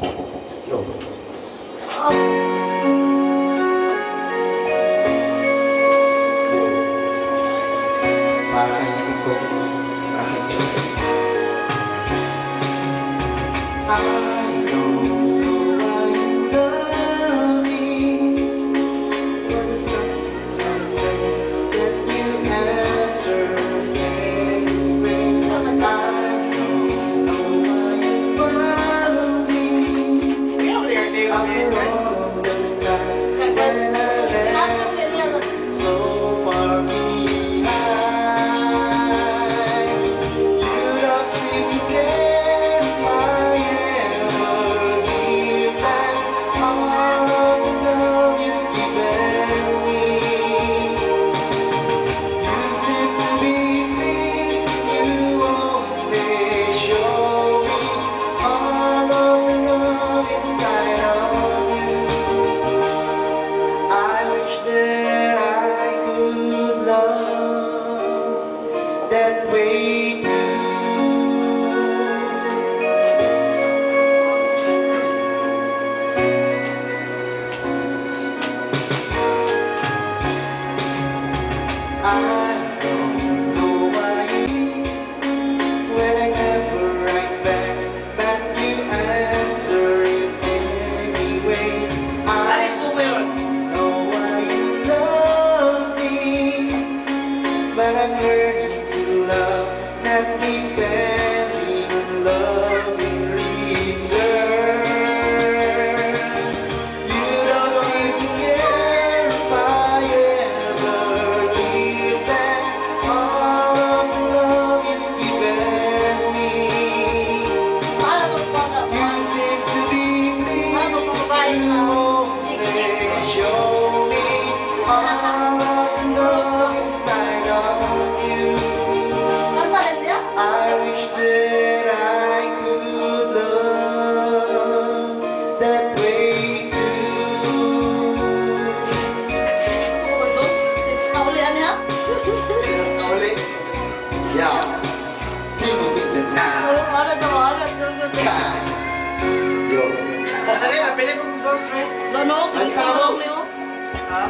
Yo. Para ito aking I don't know why you love me. Was it something I said that you answered? I don't know why you follow me. After all this time, when I left so far behind, you don't seem to care if I ever leave back all of the love you've given me. You seem to be pleased, you only show me all of the love inside of you. I wish that I could love that way too. I don't know why when I never write back, but you answer it anyway. I don't know why you love me, but I'm learning to love, not depending on love in return. You don't seem to care if I ever give back all of the love you've given me. You seem to be pleased, you only show me all of the love inside of you. I wish that I could love that way too. Kauli. Yeah. Tingin na na. Sky. Yo. Dali, pili ko kung ghost, no? Ano? Ang tawag. Sige, Ha?